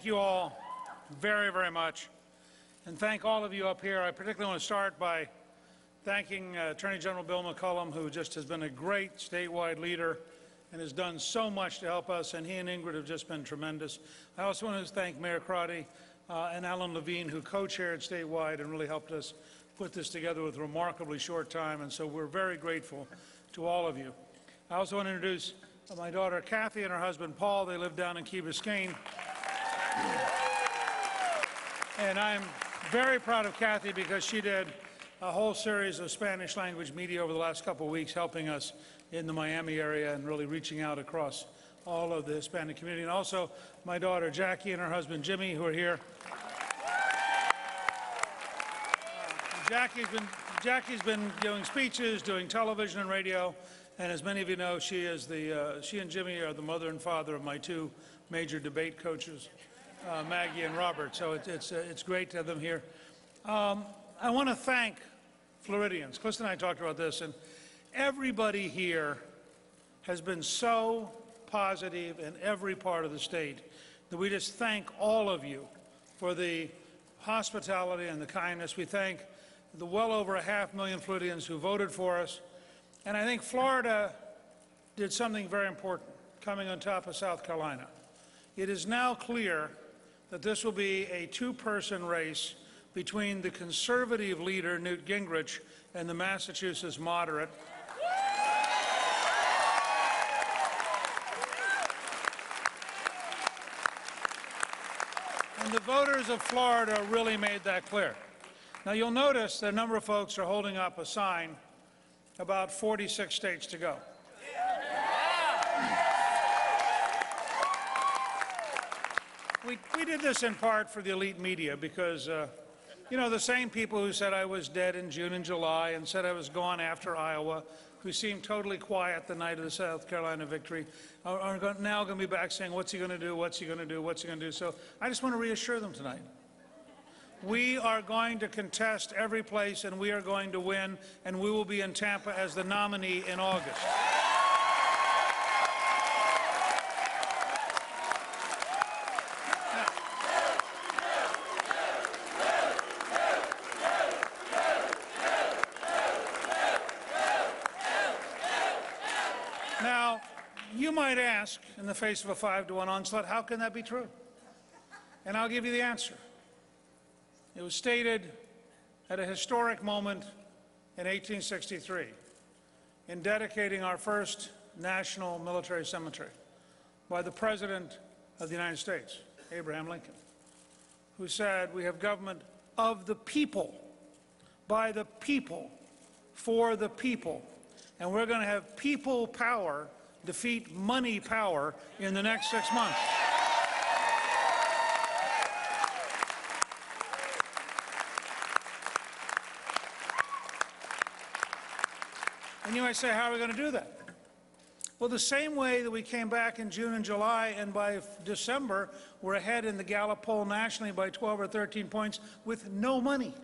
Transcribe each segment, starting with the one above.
thank you all very, very much. And thank all of you up here. I particularly want to start by thanking Attorney General Bill McCollum, who just has been a great statewide leader and has done so much to help us, and he and Ingrid have just been tremendous. I also want to thank Mayor Crotty and Alan Levine, who co-chaired statewide and really helped us put this together with a remarkably short time, and so we're very grateful to all of you. I also want to introduce my daughter Kathy and her husband Paul. They live down in Key Biscayne. And I'm very proud of Kathy because she did a whole series of Spanish language media over the last couple of weeks, helping us in the Miami area and really reaching out across all of the Hispanic community. And also my daughter Jackie and her husband Jimmy, who are here. Jackie's been doing speeches, doing television and radio, and as many of you know, she and Jimmy are the mother and father of my two major debate coaches, Maggie and Robert. So it's great to have them here. I want to thank Floridians. Clifton and I talked about this, and everybody here has been so positive in every part of the state that we just thank all of you for the hospitality and the kindness. We thank the well over 500,000 Floridians who voted for us. And I think Florida did something very important, coming on top of South Carolina. It is now clear that this will be a two-person race between the conservative leader, Newt Gingrich, and the Massachusetts moderate. And the voters of Florida really made that clear. Now, you'll notice that a number of folks are holding up a sign about 46 states to go. We did this in part for the elite media because, you know, the same people who said I was dead in June and July and said I was gone after Iowa, who seemed totally quiet the night of the South Carolina victory, are now going to be back saying, what's he going to do, what's he going to do, what's he going to do? So I just want to reassure them tonight. We are going to contest every place, and we are going to win, and we will be in Tampa as the nominee in August. Now, you might ask, in the face of a 5-to-1 onslaught, how can that be true? And I'll give you the answer. It was stated at a historic moment in 1863 in dedicating our first national military cemetery by the President of the United States, Abraham Lincoln, who said, we have government of the people, by the people, for the people, and we're going to have people power defeat money power in the next 6 months. And you might say, how are we going to do that? Well, the same way that we came back in June and July, and by December, we're ahead in the Gallup poll nationally by 12 or 13 points with no money.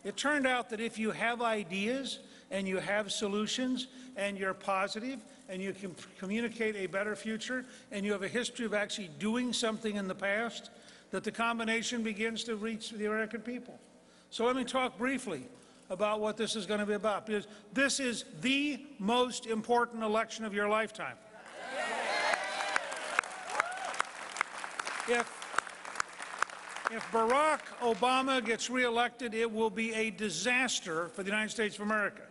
It turned out that if you have ideas and you have solutions and you're positive and you can communicate a better future and you have a history of actually doing something in the past, that the combination begins to reach the American people. So let me talk briefly about what this is going to be about, because this is the most important election of your lifetime. If Barack Obama gets reelected, it will be a disaster for the United States of America.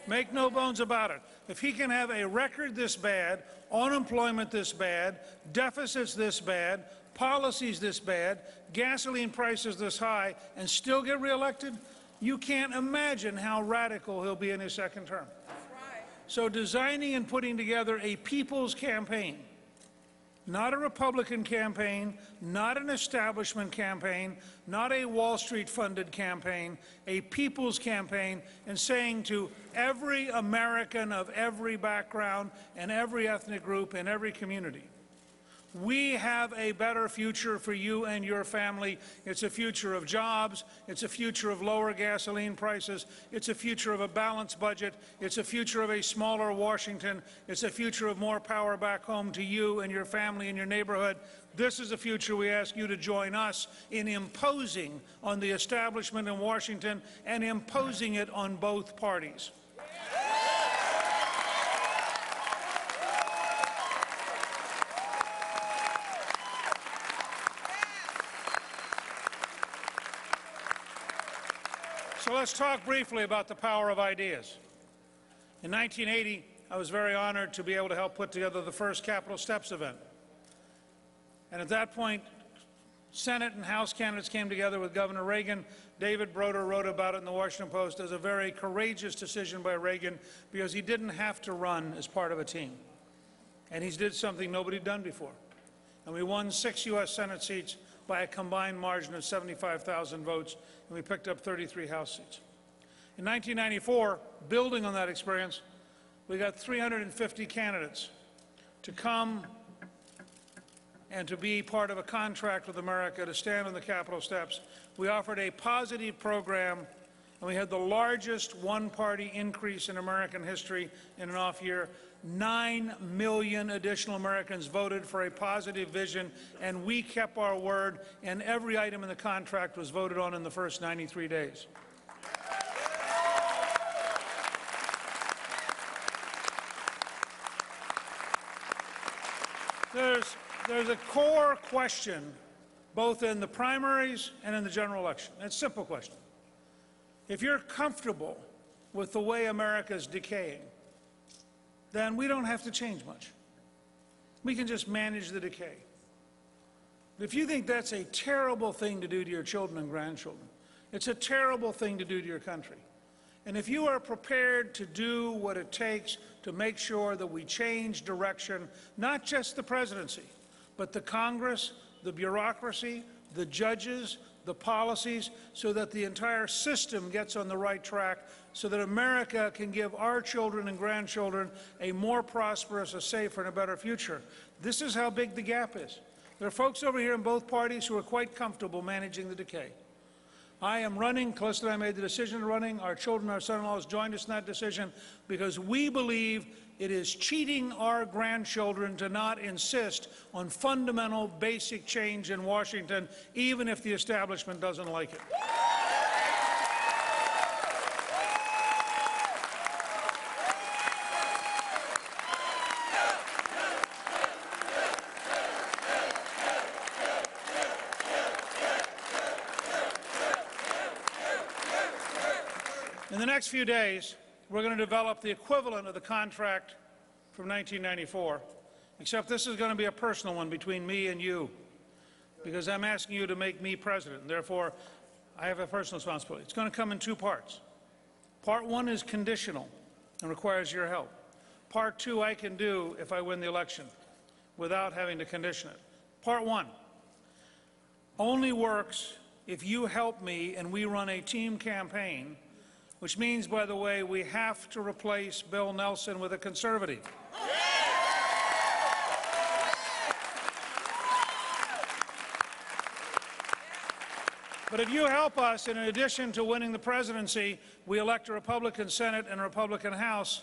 Make no bones about it. If he can have a record this bad, unemployment this bad, deficits this bad, policies this bad, gasoline prices this high, and still get reelected, you can't imagine how radical he'll be in his second term. That's right. So designing and putting together a people's campaign, not a Republican campaign, not an establishment campaign, not a Wall Street funded campaign, a people's campaign, and saying to every American of every background and every ethnic group and every community, we have a better future for you and your family. It's a future of jobs. It's a future of lower gasoline prices. It's a future of a balanced budget. It's a future of a smaller Washington. It's a future of more power back home to you and your family and your neighborhood. This is the future we ask you to join us in imposing on the establishment in Washington and imposing it on both parties. So let's talk briefly about the power of ideas. In 1980, I was very honored to be able to help put together the first Capitol Steps event. And at that point, Senate and House candidates came together with Governor Reagan. David Broder wrote about it in the Washington Post as a very courageous decision by Reagan because he didn't have to run as part of a team. And he did something nobody had done before. And we won 6 U.S. Senate seats by a combined margin of 75,000 votes, and we picked up 33 House seats. In 1994, building on that experience, we got 350 candidates to come and to be part of a contract with America to stand on the Capitol steps. We offered a positive program, and we had the largest one-party increase in American history in an off year. 9 million additional Americans voted for a positive vision, and we kept our word, and every item in the contract was voted on in the first 93 days. There's a core question both in the primaries and in the general election. It's a simple question. If you're comfortable with the way America is decaying, then we don't have to change much. We can just manage the decay. But if you think that's a terrible thing to do to your children and grandchildren, it's a terrible thing to do to your country. And if you are prepared to do what it takes to make sure that we change direction, not just the presidency, but the Congress, the bureaucracy, the judges, the policies, so that the entire system gets on the right track, so that America can give our children and grandchildren a more prosperous, a safer, and a better future. This is how big the gap is. There are folks over here in both parties who are quite comfortable managing the decay. I am running. Callista and I made the decision of running. Our children, our son-in-laws joined us in that decision because we believe it is cheating our grandchildren to not insist on fundamental, basic change in Washington, even if the establishment doesn't like it. In the next few days, we're going to develop the equivalent of the contract from 1994, except this is going to be a personal one between me and you, because I'm asking you to make me president, and therefore I have a personal responsibility. It's going to come in 2 parts. Part 1 is conditional and requires your help. Part 2 I can do if I win the election without having to condition it. Part 1 only works if you help me and we run a team campaign, which means, by the way, we have to replace Bill Nelson with a conservative. But if you help us, and in addition to winning the presidency, we elect a Republican Senate and a Republican House,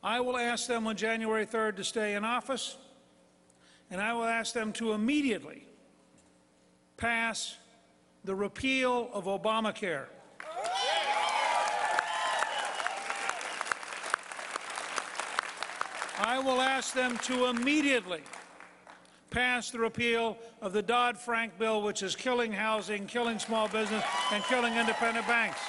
I will ask them on January 3rd to stay in office, and I will ask them to immediately pass the repeal of Obamacare. I will ask them to immediately pass the repeal of the Dodd-Frank bill, which is killing housing, killing small business, and killing independent banks.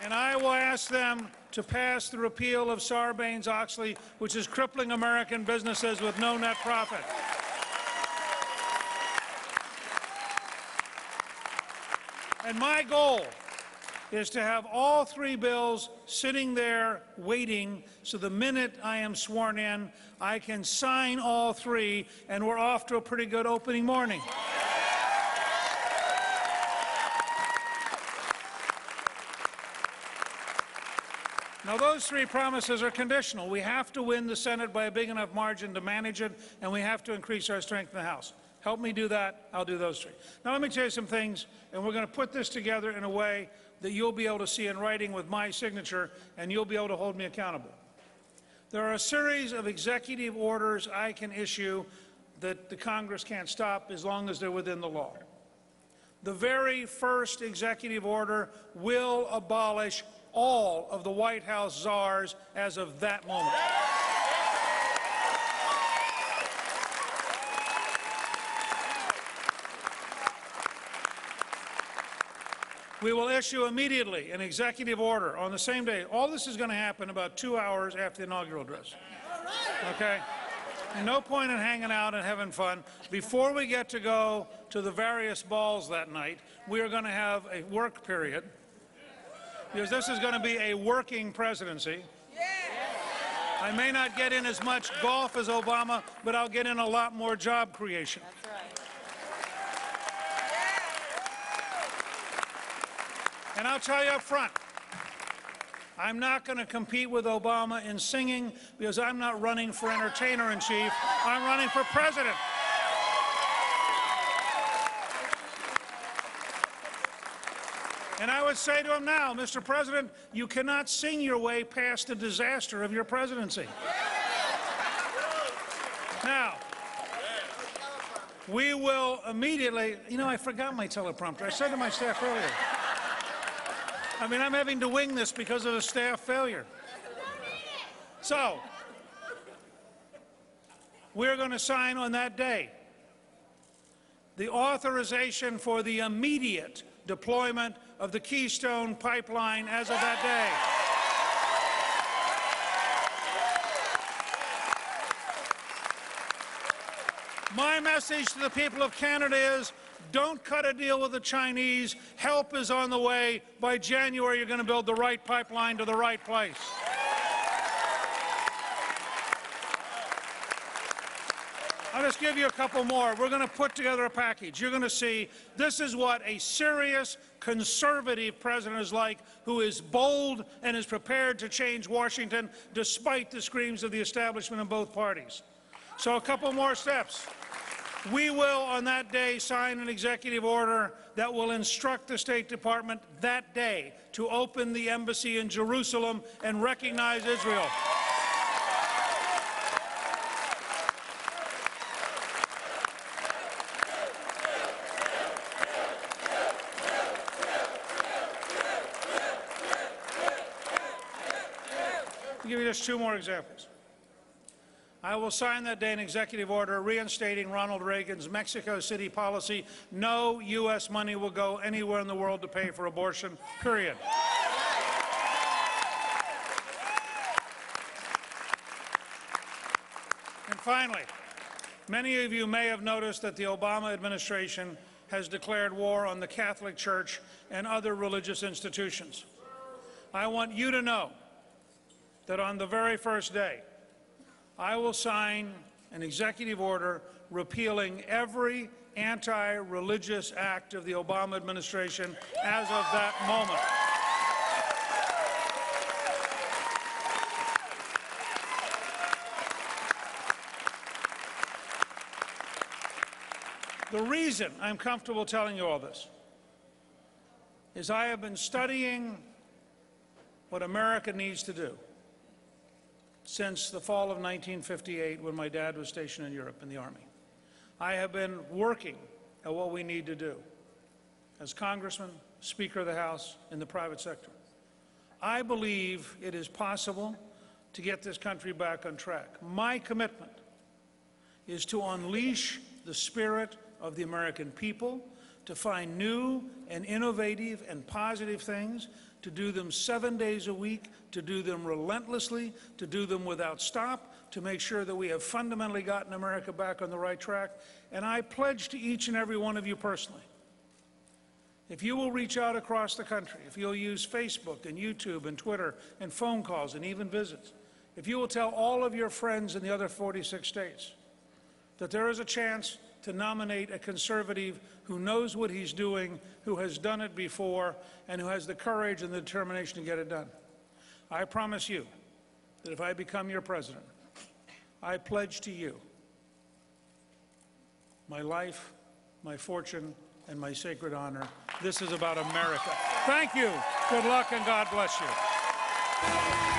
And I will ask them to pass the repeal of Sarbanes-Oxley, which is crippling American businesses with no net profit. And my goal is to have all 3 bills sitting there waiting, so the minute I am sworn in, I can sign all 3, and we're off to a pretty good opening morning. Now, those 3 promises are conditional. We have to win the Senate by a big enough margin to manage it, and we have to increase our strength in the House. Help me do that, I'll do those 3. Now, let me tell you some things, and we're going to put this together in a way that you'll be able to see in writing with my signature, and you'll be able to hold me accountable. There are a series of executive orders I can issue that the Congress can't stop as long as they're within the law. The very first executive order will abolish all of the White House czars as of that moment. We will issue immediately an executive order on the same day. All this is going to happen about 2 hours after the inaugural address. Okay? And no point in hanging out and having fun. Before we get to go to the various balls that night, we are going to have a work period, because this is going to be a working presidency. I may not get in as much golf as Obama, but I'll get in a lot more job creation. And I'll tell you up front, I'm not going to compete with Obama in singing, because I'm not running for entertainer-in-chief. I'm running for president. And I would say to him now, Mr. President, you cannot sing your way past the disaster of your presidency. Now, we will immediately, you know, I forgot my teleprompter. I said to my staff earlier, I mean, I'm having to wing this because of a staff failure. So, we're going to sign on that day the authorization for the immediate deployment of the Keystone Pipeline as of that day. My message to the people of Canada is, don't cut a deal with the Chinese. Help is on the way. By January, you're going to build the right pipeline to the right place. I'll just give you a couple more. We're going to put together a package. You're going to see this is what a serious conservative president is like, who is bold and is prepared to change Washington despite the screams of the establishment in both parties. So a couple more steps. We will, on that day, sign an executive order that will instruct the State Department that day to open the embassy in Jerusalem and recognize Israel. I'll give you just two more examples. I will sign that day an executive order reinstating Ronald Reagan's Mexico City policy. No U.S. money will go anywhere in the world to pay for abortion, period. And finally, many of you may have noticed that the Obama administration has declared war on the Catholic Church and other religious institutions. I want you to know that on the very first day, I will sign an executive order repealing every anti-religious act of the Obama administration as of that moment. The reason I'm comfortable telling you all this is I have been studying what America needs to do since the fall of 1958, when my dad was stationed in Europe in the Army. I have been working at what we need to do as Congressman, Speaker of the House, in the private sector. I believe it is possible to get this country back on track. My commitment is to unleash the spirit of the American people, to find new and innovative and positive things, to do them 7 days a week, to do them relentlessly, to do them without stop, to make sure that we have fundamentally gotten America back on the right track. And I pledge to each and every one of you personally, if you will reach out across the country, if you'll use Facebook and YouTube and Twitter and phone calls and even visits, if you will tell all of your friends in the other 46 states that there is a chance to nominate a conservative who knows what he's doing, who has done it before, and who has the courage and the determination to get it done. I promise you that if I become your president, I pledge to you my life, my fortune, and my sacred honor. This is about America. Thank you. Good luck, and God bless you.